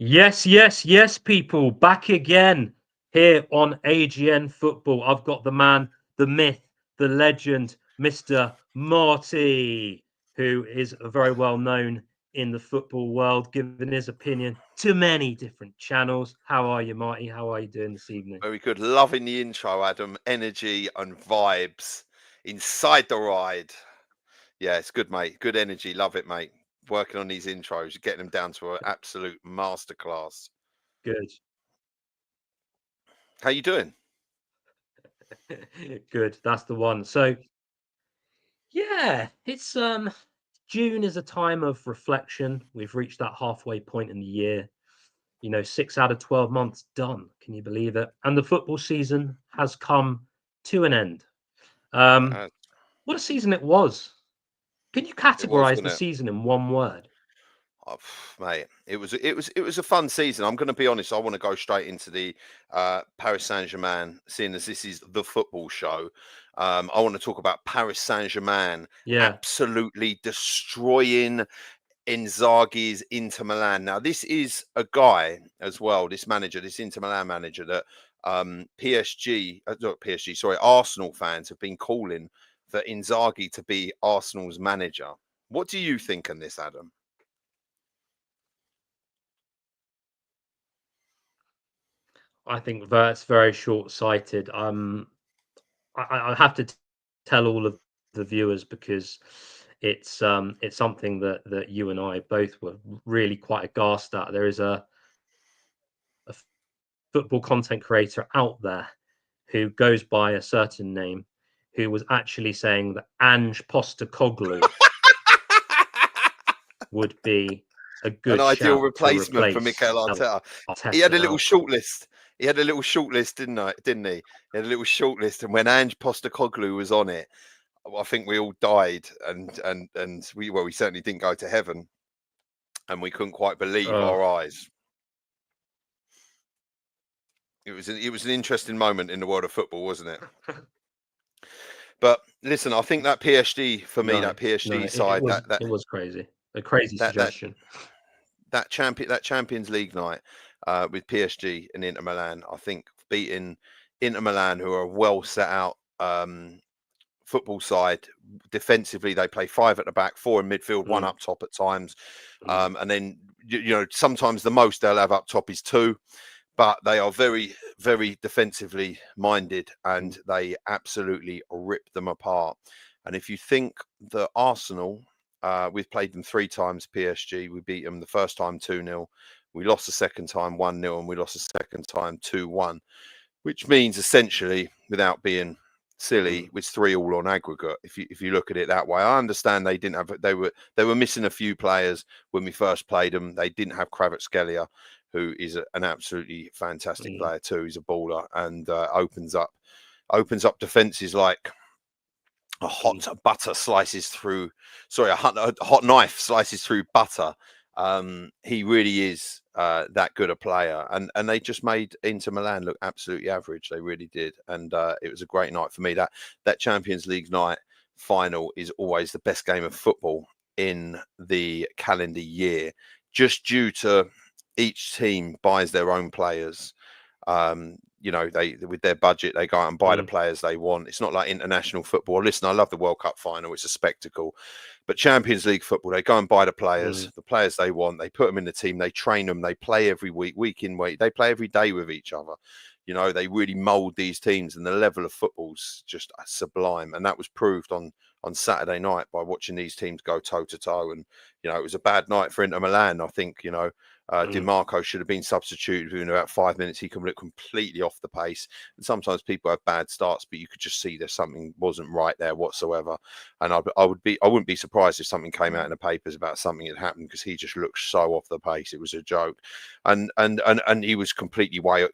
Yes, yes, yes, people. Back again here on AGN Football. I've got the man, the myth, the legend, Mr. Marty, who is very well known in the football world, giving his opinion to many different channels. How are you, Marty? How are you doing this evening? Very good. Loving the intro, Adam. Energy and vibes inside the ride. Yeah, it's good, mate. Good energy. Love it, mate. Working on these intros, getting them down to an absolute masterclass. Good. How you doing? Good. That's the one. So, yeah, it's June is a time of reflection. We've reached that halfway point in the year. 6 out of 12 months done. Can you believe it? And the football season has come to an end. Um, Uh, what a season it was. Can you it was, categorize wasn't the it? season in one word? Oh, mate, it was a fun season. I'm going to be honest. I want to go straight into the Paris Saint-Germain, seeing as this is the football show. I want to talk about Paris Saint-Germain Yeah. absolutely destroying Inzaghi's Inter Milan. Now, this is a guy as well, this manager, this Inter Milan manager that Arsenal fans have been calling for Inzaghi to be Arsenal's manager. What do you think on this, Adam? I think that's very short-sighted. I have to tell all of the viewers because it's something that you and I both were really quite aghast at. There is a football content creator out there who goes by a certain name who was actually saying that Ange Postecoglou would be a An good ideal shout to replacement for replace Mikel Arteta. He had Arteta a little now. shortlist. He had a little shortlist, didn't he? He had a little shortlist, and when Ange Postecoglou was on it, I think we all died, and we certainly didn't go to heaven, and we couldn't quite believe Oh, our eyes. It was an interesting moment in the world of football, wasn't it? But listen, I think that PSG for me, no, that no, PSG it, it side, was it was crazy. A crazy that that suggestion. that Champions League night with PSG and Inter Milan, I think beating Inter Milan, who are a well set out football side. Defensively, they play five at the back, four in midfield, one Mm, up top at times, mm, and then sometimes the most they'll have up top is two. But they are very, very defensively minded, mm, and they absolutely rip them apart. And if you think that Arsenal, we've played them three times, PSG, we beat them the first time 2-0. We lost the second time 1-0, and we lost the second time 2-1, which means essentially, without being silly, mm, was 3-3 on aggregate. If you look at it that way, I understand they were missing a few players when we first played them. They didn't have Kvaratskhelia, who is an absolutely fantastic mm, player too. He's a baller and opens up defenses like a mm. hot butter slices through. Sorry, a hot knife slices through butter. He really is that good a player, and they just made Inter Milan look absolutely average. They really did, and it was a great night for me. That Champions League night final is always the best game of football in the calendar year, just due to each team buys their own players. They with their budget, they go out and buy the Mm, players they want. It's not like international football. Listen, I love the World Cup final; it's a spectacle. But Champions League football, they go and buy the mm, players they want. They put them in the team, they train them, they play every week, week in, week. They play every day with each other. They really mould these teams, and the level of football's just sublime. And that was proved on Saturday night by watching these teams go toe to toe. And it was a bad night for Inter Milan. I think Di mm. Marco should have been substituted within about 5 minutes. He can look completely off the pace. And sometimes people have bad starts, but you could just see there's something wasn't right there whatsoever. And I wouldn't be surprised if something came out in the papers about something had happened, because he just looked so off the pace. It was a joke, and he was completely way.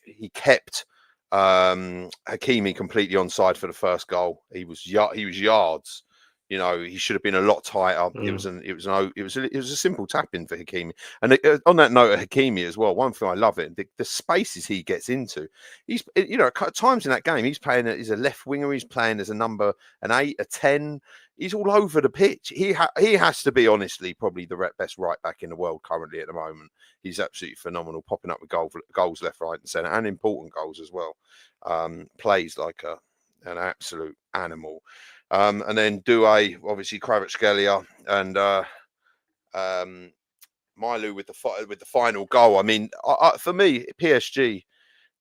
He kept Hakimi completely onside for the first goal. He was yards You know, he should have been a lot tighter. It was Mm, a simple tap in for Hakimi. And on that note of Hakimi as well, one thing I love it, the spaces he gets into. You know, at times in that game, he's playing as a left winger, he's playing as an 8, a 10. He's all over the pitch. He has to be, honestly, probably the best right back in the world currently at the moment. He's absolutely phenomenal, popping up with goals left, right, and centre, and important goals as well. Plays like an absolute animal. And then Doué, obviously Kvaratskhelia, and Milu with the final goal. I mean, for me, PSG,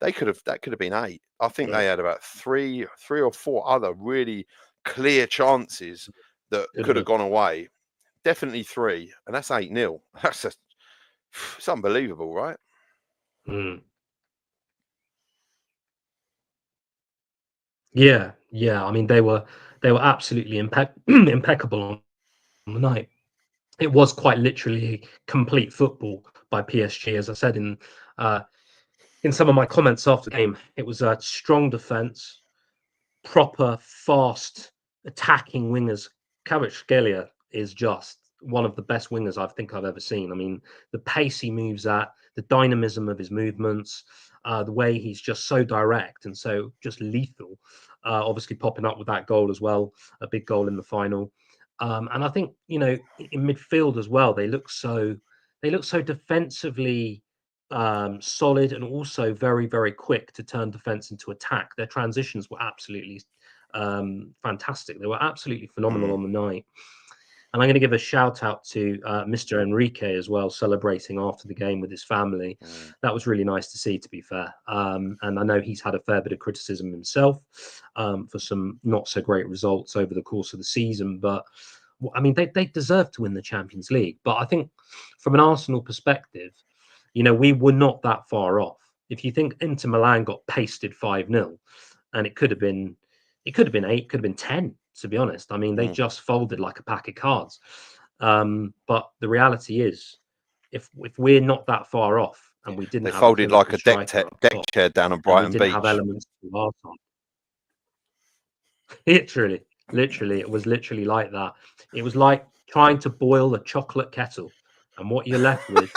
that could have been 8. I think mm, they had about three or four other really clear chances that could have could have been. gone away. Definitely 3, and that's 8-0. It's unbelievable, right? Mm. Yeah, yeah. I mean, they were absolutely impeccable on the night. It was quite literally complete football by PSG, as I said uh, in some of my comments after the game. It was a strong defense, proper, fast, attacking wingers. Kvaratskhelia is just one of the best wingers I think I've ever seen. I mean, the pace he moves at, the dynamism of his movements, the way he's just so direct and so just lethal. Obviously, popping up with that goal as well, a big goal in the final. And I think in midfield as well, they look so defensively solid and also very, very quick to turn defense into attack. Their transitions were absolutely fantastic. They were absolutely phenomenal Mm, on the night. And I'm going to give a shout out to Mr. Enrique as well, celebrating after the game with his family. mm. That was really nice to see, to be fair. And I know he's had a fair bit of criticism himself for some not so great results over the course of the season. But I mean, they deserve to win the Champions League. But I think from an Arsenal perspective, we were not that far off. If you think Inter Milan got pasted 5-0, and it could have been 8, could have been 10, to be honest. I mean, they Mm. just folded like a pack of cards. But the reality is, if we're not that far off and we didn't They have a folded like clinical a striker up deck top chair down on and we Brighton didn't have Beach. elements to our side, literally, it was literally like that. It was like trying to boil a chocolate kettle, and what you're left with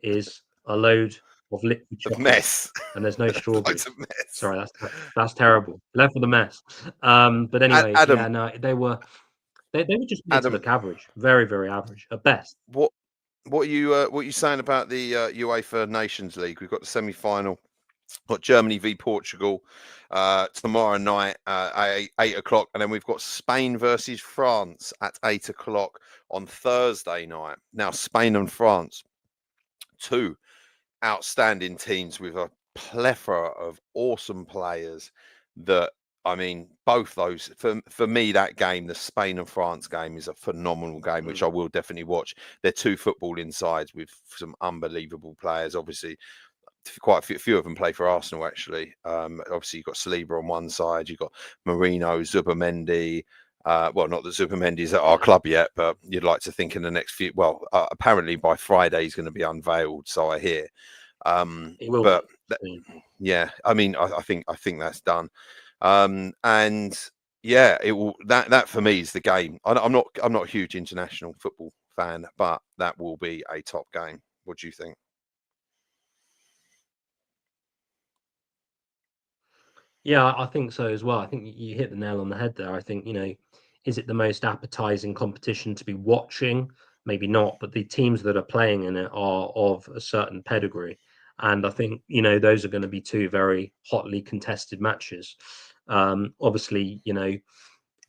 is a load of liquid Of chocolate, mess. and there's no Loads strawberries. of mess. Sorry, that's terrible. Left with a mess. But anyway, Adam, yeah, no, they were just way to Adam, look average, very, very average at best. what what are you saying about the UEFA Nations League? We've got the semi-final. Got Germany v Portugal tomorrow night at 8 o'clock, and then we've got Spain versus France at 8 o'clock on Thursday night. Now, Spain and France, two outstanding teams with a plethora of awesome players. That I mean, both those for me, that game, the Spain and France game, is a phenomenal game, which Mm. I will definitely watch. They're two footballing sides with some unbelievable players. Obviously, quite a few of them play for Arsenal, actually. Obviously, you've got Saliba on one side, you've got Marino, Zubimendi. Well, not that Zubimendi's at our Yeah, club yet, but you'd like to think in the next few. Well, apparently by Friday he's going to be unveiled, so I hear. it will But be soon. yeah, I mean, I think that's done. And yeah, it will. That for me is the game. I'm not a huge international football fan, but that will be a top game. What do you think? Yeah, I think so as well. I think you hit the nail on the head there. I think, is it the most appetizing competition to be watching? Maybe not, but the teams that are playing in it are of a certain pedigree. And I think, those are going to be two very hotly contested matches. Obviously,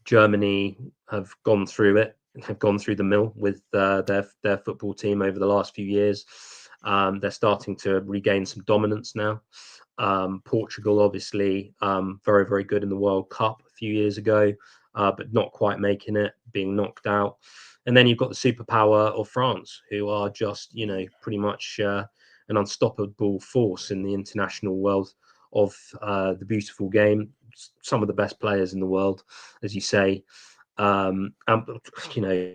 Germany have gone through it, have gone through the mill with their football team over the last few years. They're starting to regain some dominance now. Portugal, obviously, very, very good in the World Cup a few years ago, but not quite making it, being knocked out. And then you've got the superpower of France, who are just, pretty much an unstoppable force in the international world of the beautiful game. Some of the best players in the world, as you say. And, you know,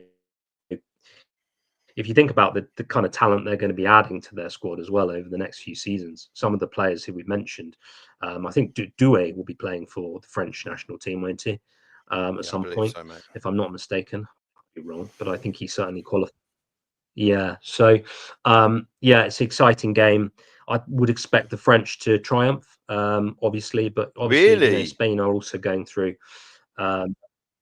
if you think about the kind of talent they're going to be adding to their squad as well over the next few seasons, some of the players who we've mentioned, I think Doué will be playing for the French national team, won't he? at Yeah, I some believe point, so, mate. if I'm not mistaken. I'll be wrong, but I think he certainly qualified. Yeah. So, yeah, it's an exciting game. I would expect the French to triumph, obviously, but obviously, Really? Spain are also going through. Um,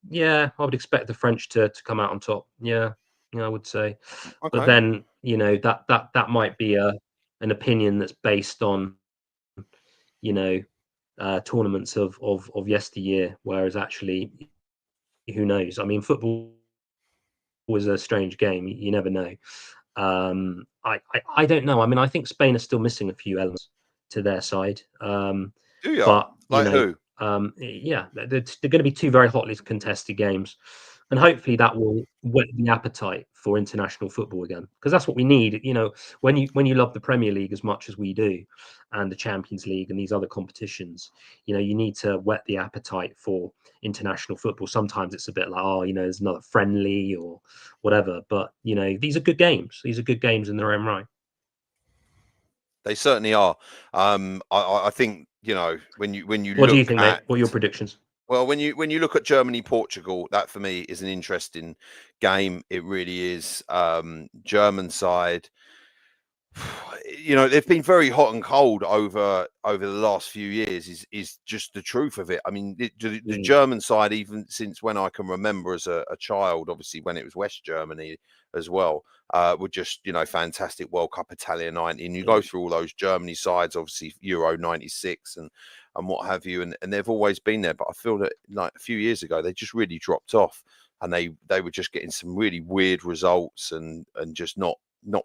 yeah, I would expect the French to come out on top. Yeah, I would say. But Okay. then, that might be an opinion that's based on, you know, tournaments of yesteryear, whereas actually, who knows? I mean, football was a strange game. You never know. I don't know. I mean, I think Spain are still missing a few elements to their side. Do you? But Like who? yeah, they're going to be two very hotly contested games, and hopefully that will whet the appetite for international football again, because that's what we need. When you love the Premier League as much as we do, and the Champions League and these other competitions, you need to whet the appetite for international football. Sometimes it's a bit like, oh, there's another friendly or whatever, but these are good games. These are good games in their own right. They certainly are. I think when you What do you look think, mate? at What are your predictions? well, when you look at Germany Portugal, that for me is an interesting game. It really is. German side, they've been very hot and cold over the last few years. Is just the truth of it. I mean, the Mm, German side, even since when I can remember as a child, obviously when it was West Germany as well, were just fantastic World Cup Italia '90. And you go mm, through all those Germany sides, obviously Euro '96 and what have you, and they've always been there. But I feel that like a few years ago, they just really dropped off, and they were just getting some really weird results and just not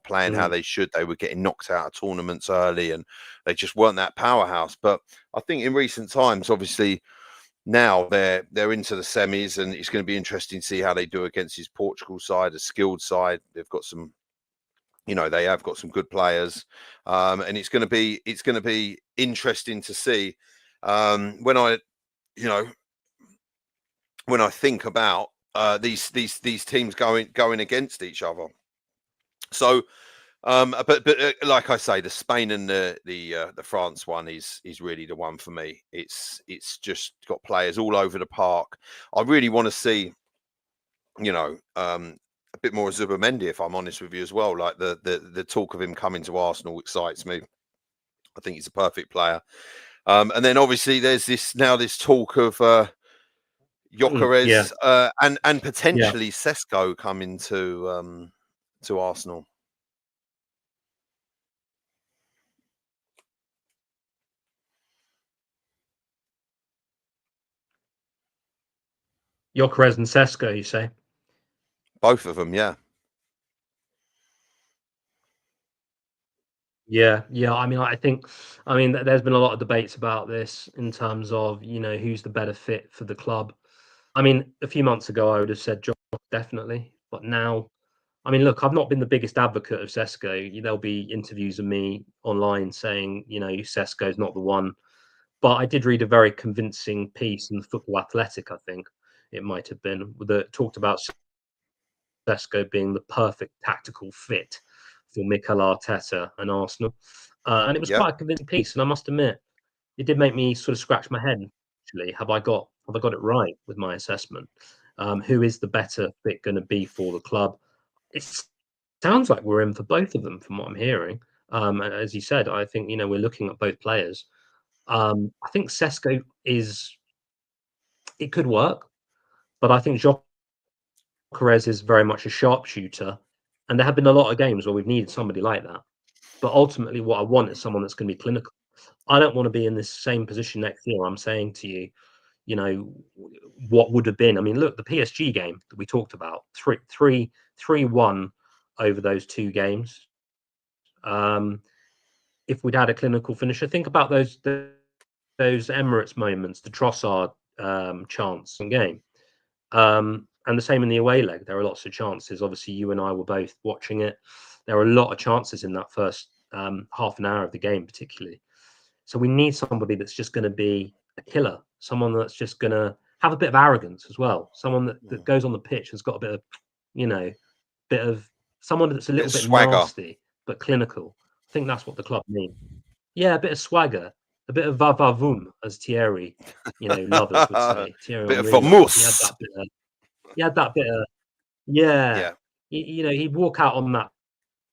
playing how mm. they should. They were getting knocked out of tournaments early, and they just weren't that powerhouse. But I think in recent times, obviously now they're into the semis, and it's going to be interesting to see how they do against his Portugal side, a skilled side. They've got some, they have got some good players, and it's going to be interesting to see when you know when I think about these teams going against each other. So but like I say, the Spain and the France one is really the one for me. It's just got players all over the park. I really want to see, a bit more of Zubimendi, if I'm honest with you as well. Like the talk of him coming to Arsenal excites me. I think he's a perfect player. And then obviously there's this talk of Yeah, Gyökeres and yeah. potentially Sesko coming to Arsenal. Gyökeres and Sesko, you say? Both of them, yeah. Yeah, yeah. I mean, there's been a lot of debates about this in terms of who's the better fit for the club. I mean, a few months ago, I would have said Josh, definitely, but now, I mean, look, I've not been the biggest advocate of Sesko. There'll be interviews of me online saying, Sesko's not the one. But I did read a very convincing piece in Football Athletic, I think it might have been, that talked about Sesko being the perfect tactical fit for Mikel Arteta and Arsenal. And it was Yeah. quite a convincing piece. And I must admit, it did make me sort of scratch my head. Actually, have I got it right with my assessment? Who is the better fit going to be for the club? It sounds like we're in for both of them, from what I'm hearing. And as you said, I think we're looking at both players. I think Sesko it could work, but I think Jokeres is very much a sharpshooter, and there have been a lot of games where we've needed somebody like that. But ultimately, what I want is someone that's going to be clinical. I don't want to be in this same position next year. I'm saying to you, you know, what would have been. I mean, look, the PSG game that we talked about, 3-1 over those two games. Um, if we'd had a clinical finisher, think about those Emirates moments, the Trossard chance in game. And the same in the away leg. There are lots of chances. Obviously, you and I were both watching it. There were a lot of chances in that first half an hour of the game, particularly. So we need somebody that's just going to be a killer, someone that's just going to have a bit of arrogance as well, someone that goes on the pitch has got a bit of, you know, bit of someone that's a Bit little of bit swagger. nasty but clinical. I think that's what the club needs. Yeah, a bit of swagger, a bit of va-va-voom, as Thierry, lovers would say. Thierry Bit of Henry lovers. He had vamos. that bit of, he had that bit of, yeah. Yeah, He'd walk out on that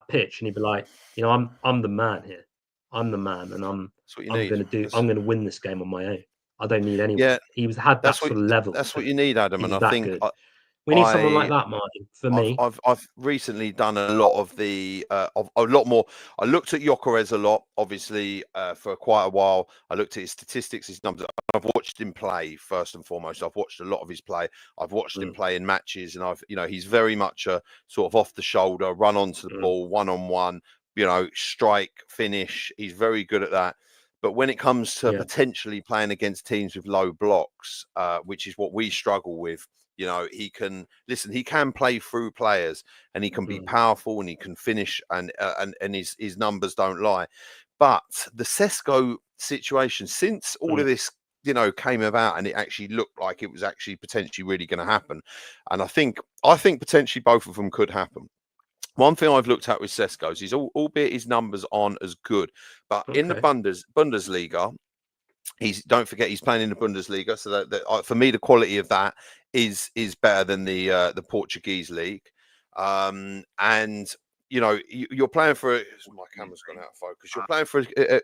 pitch and he'd be like, I'm the man here. I'm the man, and that's what you I'm need. gonna do. That's, I'm gonna win this game on my own. I don't need anyone. yeah, Had that that's what sort of level that's to what him. you need, Adam. He And was I that think good. We need someone like I that, Marty. For me, I've recently done a lot of of a lot more. I looked at Gyökeres a lot, obviously, for quite a while. I looked at his statistics, his numbers. I've watched him play first and foremost. I've watched a lot of his play. I've watched him mm, play in matches, and he's very much a sort of off the shoulder, run onto the mm, ball, 1-on-1. Strike, finish. He's very good at that. But when it comes to yeah, potentially playing against teams with low blocks, which is what we struggle with, he can play through players, and he can be mm, powerful, and he can finish, and his numbers don't lie. But the Sesko situation, since all of mm, this, came about, and it actually looked like it was actually potentially really going to happen, and I think potentially both of them could happen. One thing I've looked at with Sesko is, albeit his numbers aren't as good, but in the okay, Bundesliga, don't forget he's playing in the Bundesliga, so that for me the quality of that is better than the Portuguese league. And you're playing for my camera's gone out of focus. You're playing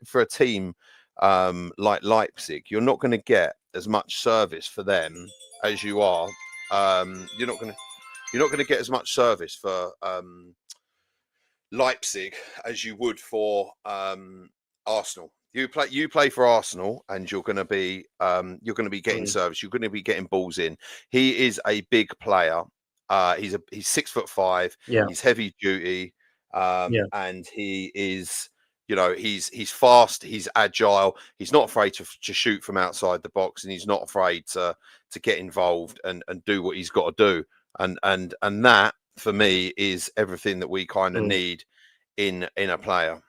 for a team like Leipzig. You're not going to get as much service for them as you are. You're not going to get as much service for Leipzig as you would for Arsenal. You play for Arsenal, and you're going to be getting mm, service. You're going to be getting balls in. He is a big player. He's 6'5". yeah, He's heavy duty, yeah, and he is. He's fast. He's agile. He's not afraid to shoot from outside the box, and he's not afraid to get involved and do what he's got to do. And that, for me, is everything that we kind of mm, need in a player.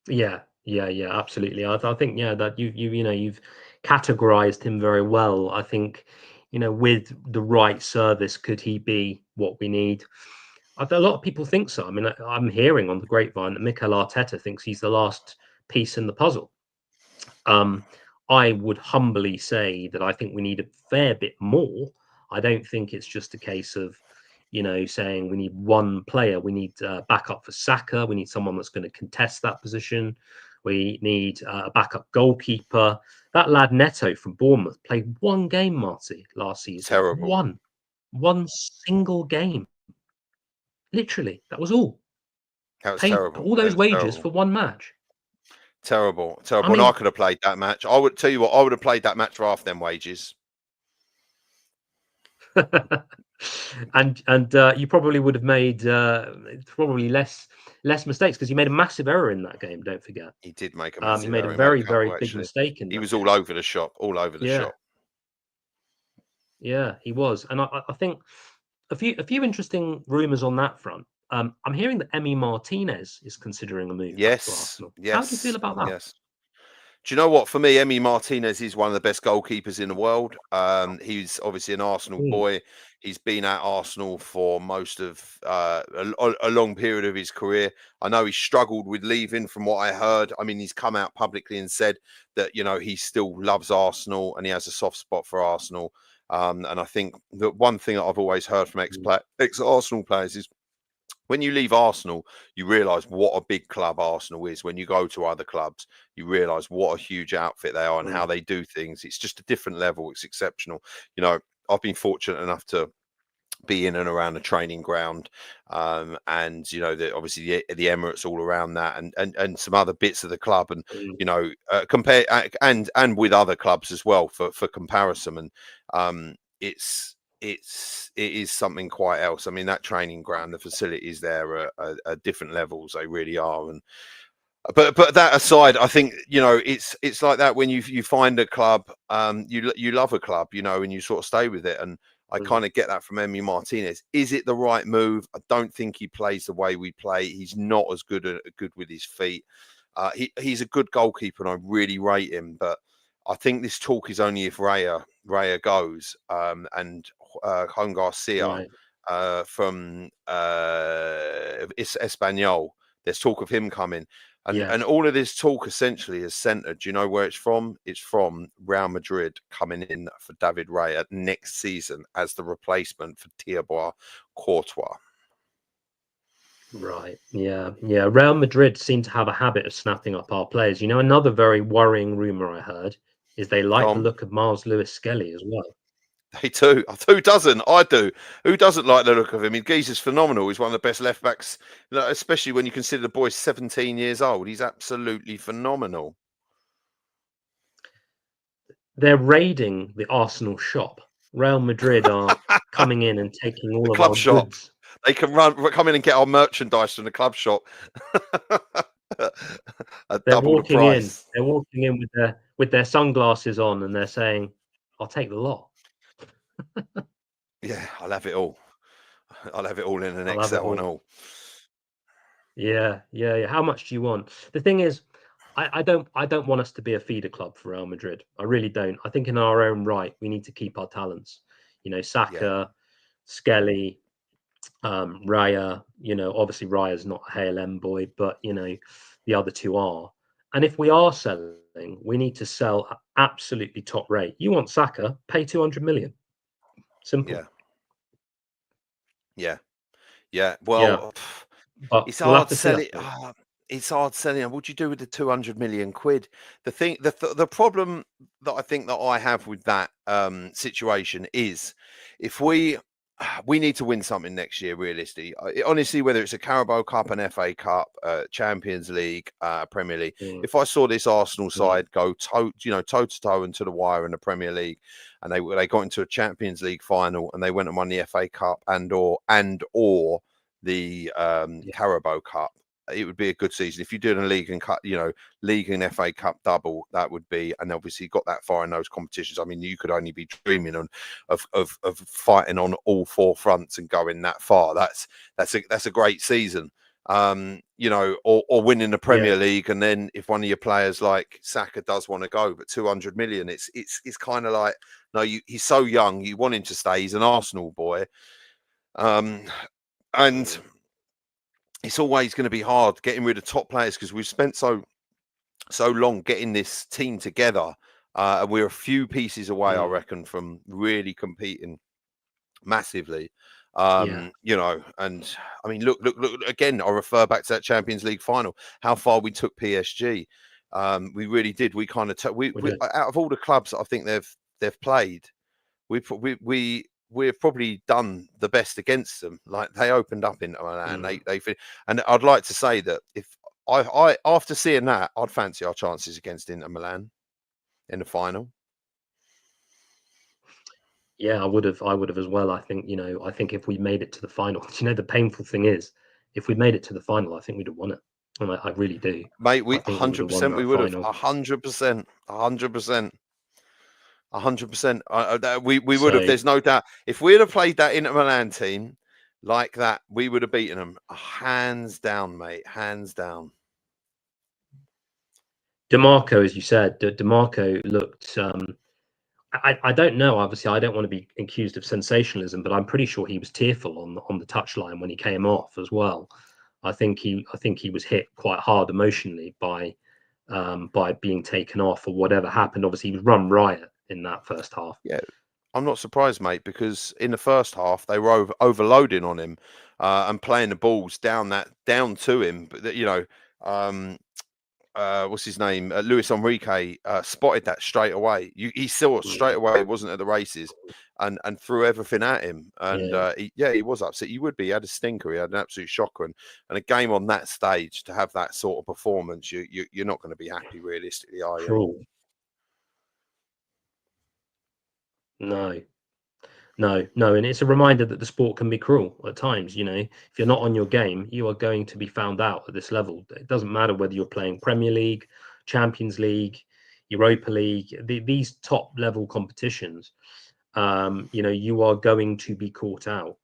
yeah, yeah, absolutely. I think, yeah, that you've categorized him very well. I think, with the right service, could he be what we need? A lot of people think so. I mean, I'm hearing on the grapevine that Mikel Arteta thinks he's the last piece in the puzzle. Um, I would humbly say that I think we need a fair bit more. I don't think it's just a case of, saying we need one player. We need backup for Saka. We need someone that's going to contest that position. We need a backup goalkeeper. That lad Neto from Bournemouth played one game, Marty, last season. Terrible. One single game. Literally, that was all. That was Paid terrible. all That those was wages terrible. for one match. Terrible. I Terrible. And I mean, could have played that match. I would tell you what, I would have played that match for half them wages. and you probably would have made probably less mistakes, because you made a massive error in that game. Don't forget, He did make a you massive made a error. He made very, a very couple, big actually. mistake in He that was all game. over the shop. All over the Yeah, shop. yeah, he was, and I think a few interesting rumours on that front. I'm hearing that Emi Martinez is considering a move back to Yes. Arsenal. How do you feel Yes. about that? Yes. Do you know what? For me, Emi Martinez is one of the best goalkeepers in the world. He's obviously an Arsenal Mm, boy. He's been at Arsenal for most of a long period of his career. I know he struggled with leaving, from what I heard. I mean, he's come out publicly and said that he still loves Arsenal and he has a soft spot for Arsenal. And I think the one thing that I've always heard from mm, ex-Arsenal players is, when you leave Arsenal, you realise what a big club Arsenal is. When you go to other clubs, you realise what a huge outfit they are and how mm, they do things. It's just a different level. It's exceptional. I've been fortunate enough to be in and around the training ground, and obviously the Emirates all around that, and some other bits of the club, and mm, compare and with other clubs as well for comparison. And it is something quite else. I mean, that training ground, the facilities there are different levels. They really are. And but that aside, I think it's like that when you find a club, you love a club, and you sort of stay with it. And I mm, kind of get that from Emi Martinez. Is it the right move? I don't think he plays the way we play. He's not as good with his feet. He's a good goalkeeper, and I really rate him. But I think this talk is only if Raya goes, and Juan Garcia right. from Espanyol, There's talk of him coming. And Yes. all of this talk essentially is centered. Do you know where it's from? It's from Real Madrid coming in for David Raya next season as the replacement for Thibaut Courtois. Right. Yeah. Yeah. Real Madrid seem to have a habit of snapping up our players. You know, another very worrying rumor I heard is they like the Tom, look of Miles Lewis Skelly as well. they do. Who doesn't? I do. Who doesn't like the look of him? He's is phenomenal. He's one of the best left backs, especially when you consider the boy's 17 years old. He's absolutely phenomenal. They're raiding the Arsenal shop. Real Madrid are coming in and taking The all of club our shop. goods. They can come in and get our merchandise from the club shop at They're double the walking in. price. They're walking in with their sunglasses on, and they're saying, "I'll take the lot. Yeah, I'll have it all. I'll have it all in an I'll have it Excel and all." all. Yeah, yeah, yeah. How much do you want? The thing is, I don't want us to be a feeder club for Real Madrid. I really don't. I think in our own right, we need to keep our talents. You know, Yeah, Saka, Skelly, Raya. You know, obviously Raya's not a HLM boy, but you know, the other two are. And if we are selling, we need to sell at absolutely top rate. You want Saka? Pay 200 million. Simple. yeah, yeah, yeah. Yeah, Well, but it's we'll have hard to see, I selling. think. It's hard selling. What do you do with the 200 million quid? The problem that I think that I have with that situation is if we need to win something next year, realistically. Honestly, whether it's a Carabao Cup, an FA Cup, Champions League, Premier League. Mm, If I saw this Arsenal mm, side go toe to toe and to the wire in the Premier League, and they got into a Champions League final and they went and won the FA Cup and or the yeah, Carabao Cup, it would be a good season. If you did a league and cut, league and FA Cup double, that would be, and obviously got that far in those competitions. I mean, you could only be dreaming of fighting on all four fronts and going that far. That's a great season. Or winning the yeah, Premier League, and then if one of your players like Saka does want to go, but 200 million, it's kind of like, no, he's so young, you want him to stay. He's an Arsenal boy, and mm, it's always going to be hard getting rid of top players because we've spent so long getting this team together, and we're a few pieces away, I mm, reckon, from really competing massively. yeah. And I mean, look again. I refer back to that Champions League final. How far we took PSG. We really did. We kind of We do. out of all the clubs that I think they've played, we've probably done the best against them. Like, they opened up into Milan. Mm. And I'd like to say that if I after seeing that, I'd fancy our chances against Inter Milan in the final. Yeah, I would have as well. I think, I think if we made it to the final, the painful thing is, if we made it to the final, I think we'd have won it. And I really do. Mate, we I think we would have won 100% we that would have. final. 100%. 100%. 100%. We would have. So, There's no doubt. If we'd have played that Inter Milan team like that, we would have beaten them hands down, mate. Hands down. DeMarco, as you said, DeMarco looked. I don't know. Obviously, I don't want to be accused of sensationalism, but I'm pretty sure he was tearful on the touchline when he came off as well. I think he was hit quite hard emotionally by being taken off or whatever happened. Obviously, he was run riot in that first half. Yeah, I'm not surprised, mate, because in the first half they were overloading on him and playing the balls down to him. But um, what's his name? Luis Enrique spotted that straight away. He saw it straight Mm, away. It wasn't at the races, and threw everything at him. And yeah, he was upset. You would be. He had a stinker. He had an absolute shocker. And a game on that stage to have that sort of performance, you're not going to be happy, realistically, are you? cruel. No, no, no, and it's a reminder that the sport can be cruel at times. If you're not on your game, you are going to be found out at this level. It doesn't matter whether you're playing Premier League, Champions League, Europa League, these top level competitions. You are going to be caught out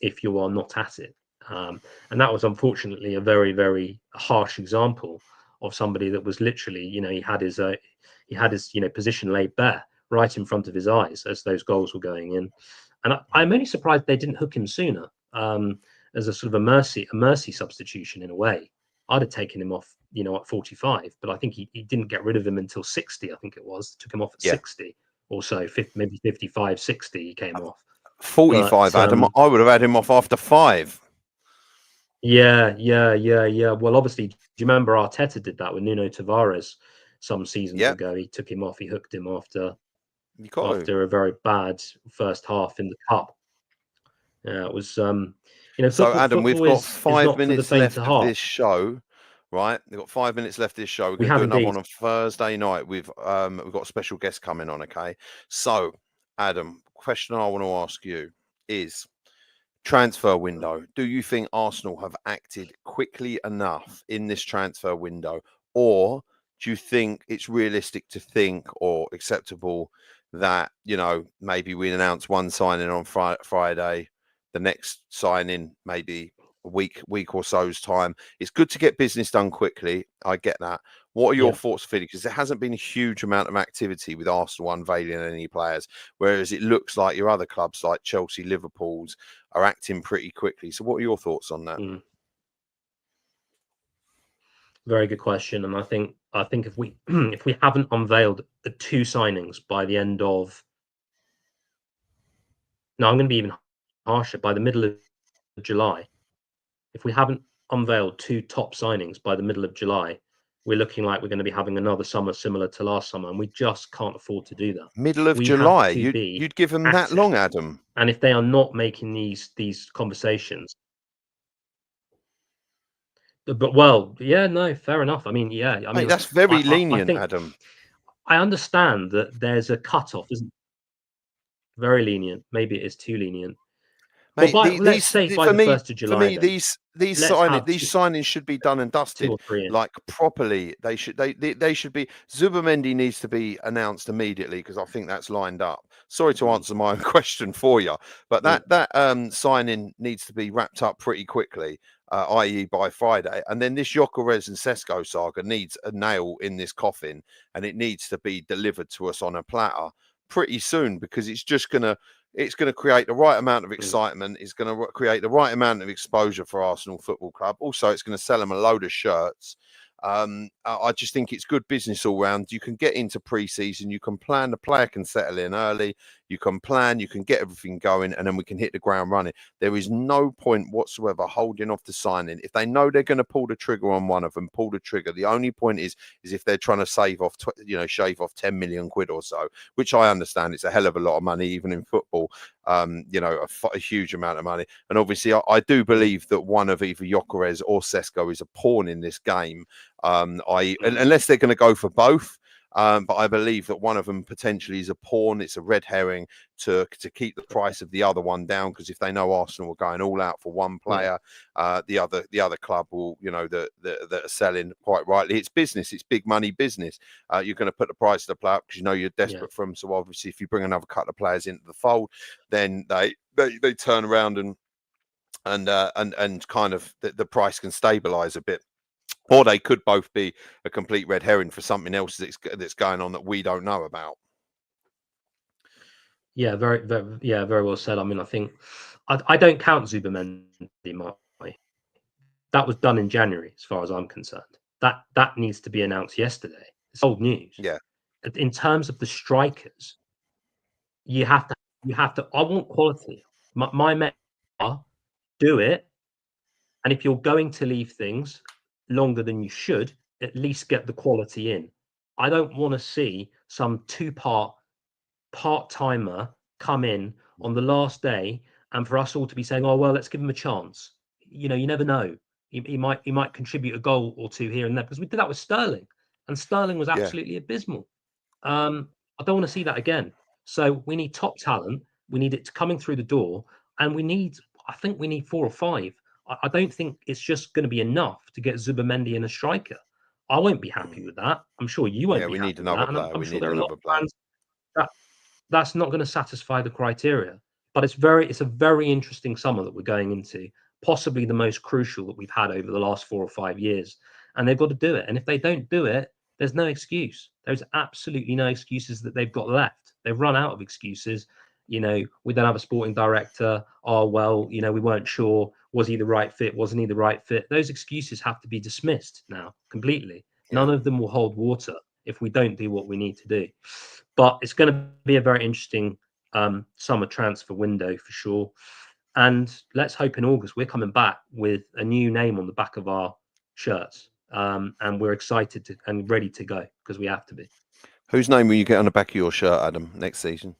if you are not at it. And that was unfortunately a very, very harsh example of somebody that was literally, he had his position laid bare right in front of his eyes as those goals were going in. And I'm only surprised they didn't hook him sooner. as a sort of a mercy substitution in a way. I'd have taken him off, at 45, but I think he didn't get rid of him until 60. I think it was took him off at Yeah. 60 or so, maybe 55, 60. He came off. 45, But Adam. I would have had him off after 5. yeah. Well, obviously, do you remember Arteta did that with Nuno Tavares some seasons Yeah, ago? He took him off. He hooked him you got to. after a very bad first half in the cup. Yeah, it was So, Adam, we've football got is 5 not for the minutes faint of left of heart. this show, right? We've got 5 minutes left of this show. We're We going to have do another indeed. one on Thursday night. We've got a special guest coming on, okay? So, Adam, question I want to ask you is transfer window. Do you think Arsenal have acted quickly enough in this transfer window, or do you think it's realistic to think or acceptable that, maybe we announce one signing on Friday, the next signing maybe a week or so's time? It's good to get business done quickly. I get that. What are your Yeah. thoughts, Philly? Because there hasn't been a huge amount of activity with Arsenal unveiling any players, whereas it looks like your other clubs like Chelsea, Liverpool's are acting pretty quickly. So what are your thoughts on that? Very good question. And I think if we if we haven't unveiled the 2 signings by the end of no, I'm going to be even harsher, by the middle of July. If we haven't unveiled 2 top signings by the middle of July, we're looking like we're going to be having another summer similar to last summer, and we just can't afford to do that. Middle of We have July. to be You'd give them that at long, it. Adam? And if they are not making these conversations, but well, yeah, no, fair enough. I mean, yeah, I Mate, mean, that's very I lenient, think Adam. I understand that there's a cutoff, isn't very lenient. Maybe it is too lenient. Well, Mate, let's say by for the me, 1st of July, then these let's have signings should be done and 2 dusted or 3 in. like properly. They should be. Zubimendi needs to be announced immediately because I think that's lined up. Sorry to answer my own question for you, but that signing needs to be wrapped up pretty quickly, i.e. by Friday. And then this Gyökeres and Sesko saga needs a nail in this coffin, and it needs to be delivered to us on a platter pretty soon because it's going to create the right amount of excitement. It's going to create the right amount of exposure for Arsenal Football Club. Also, it's going to sell them a load of shirts. I just think it's good business all round. You can get into pre-season, you can plan, the player can settle in early, you can plan, you can get everything going, and then we can hit the ground running. There is no point whatsoever holding off the signing. If they know they're going to pull the trigger on one of them, pull the trigger. The only point is if they're trying to shave off 10 million quid or so, which I understand it's a hell of a lot of money, even in football. A huge amount of money. And obviously, I do believe that one of either Gyökeres or Sesko is a pawn in this game, unless they're going to go for both. But I believe that one of them potentially is a pawn. It's a red herring to keep the price of the other one down, because if they know Arsenal are going all out for one player, the other club will, that are selling, quite rightly. It's business. It's big money business. You're going to put the price of the player up because you're desperate for them. So obviously, if you bring another couple of players into the fold, then they turn around and kind of the price can stabilize a bit. Or they could both be a complete red herring for something else that's going on that we don't know about. Yeah, very well said. I mean, I think I don't count Zubimendi, Marty. That was done in January, as far as I'm concerned. That needs to be announced yesterday. It's old news. Yeah. In terms of the strikers, you have to. I want quality. My men are do it, and if you're going to leave things longer than you should, at least get the quality in. I don't want to see some part-timer come in on the last day and for us all to be saying, "Oh well, let's give him a chance." You never know. He might contribute a goal or two here and there, because we did that with Sterling, and Sterling was Yeah. absolutely abysmal. I don't want to see that again. So we need top talent. We need it coming through the door, and I think we need 4 or 5. I don't think it's just going to be enough to get Zubimendi and a striker. I won't be happy with that. I'm sure you won't be we happy need with another that, and player. I'm We sure need there are a lot another of player. fans that's not going to satisfy the criteria. But it's a very interesting summer that we're going into, possibly the most crucial that we've had over the last 4 or 5 years. And they've got to do it. And if they don't do it, there's no excuse. There's absolutely no excuses that they've got left. They've run out of excuses. You know, we don't have a sporting director. Oh, well, you know, we weren't sure. Was he the right fit? Wasn't he the right fit? Those excuses have to be dismissed now completely. Yeah. None of them will hold water if we don't do what we need to do. But it's going to be a very interesting summer transfer window for sure. And let's hope in August we're coming back with a new name on the back of our shirts. And we're excited to, and ready to go because we have to be. Whose name will you get on the back of your shirt, Adam, next season?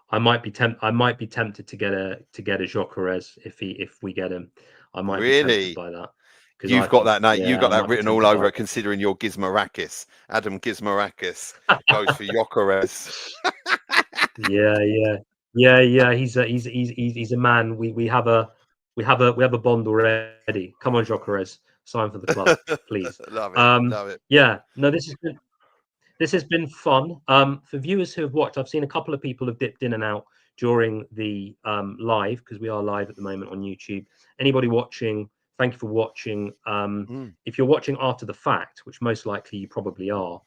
I might be tempted to get a Gyökeres if we get him. I might be tempted Really? by that because I You've got think, that now. You've yeah, got I that might be written all tempted by over it, considering you're Gizmarakis. Adam Gizmarakis goes for Gyökeres. yeah, yeah, yeah, yeah. He's a man. We have a bond already. Come on, Gyökeres, sign for the club, please. Love it. Love it. Yeah, no, this has been fun. For viewers who have watched, I've seen a couple of people have dipped in and out during the live because we are live at the moment on YouTube. Anybody watching, thank you for watching. If you're watching after the fact, which most likely you probably are,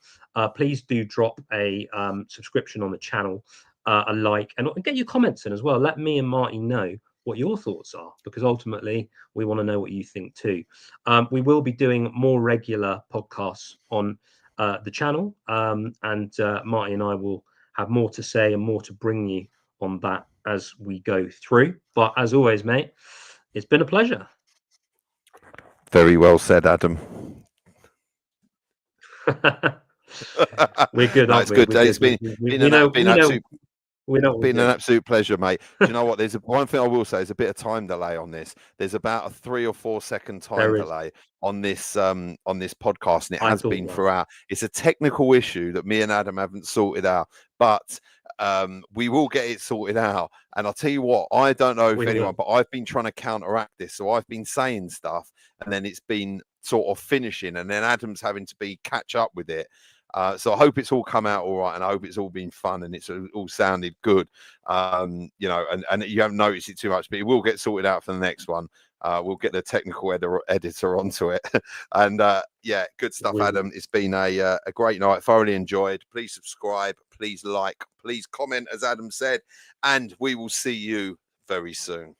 please do drop a subscription on the channel, a like, and get your comments in as well. Let me and Marty know what your thoughts are because ultimately we want to know what you think too. We will be doing more regular podcasts on the channel, and Marty and I will have more to say and more to bring you on that as we go through. But as always, mate, it's been a pleasure. Very well said, Adam. We're good, No, aren't it's we? good. We're It's good. been We an know absolute what we're been an doing. absolute pleasure, mate. Do you know what? There's one thing I will say is a bit of time delay on this. There's about a 3 or 4 second time There is. delay on this podcast, and it I has thought been that. throughout. It's a technical issue that me and Adam haven't sorted out, but we will get it sorted out. And I'll tell you what, I don't know if We anyone, will. but I've been trying to counteract this. So I've been saying stuff, and then it's been sort of finishing, and then Adam's having to catch up with it. So I hope it's all come out all right, and I hope it's all been fun and it's all sounded good. You know, and you haven't noticed it too much, but it will get sorted out for the next one. We'll get the technical editor onto it. And yeah, good stuff, We will. Adam. It's been a great night. Thoroughly enjoyed. Please subscribe. Please like. Please comment, as Adam said. And we will see you very soon.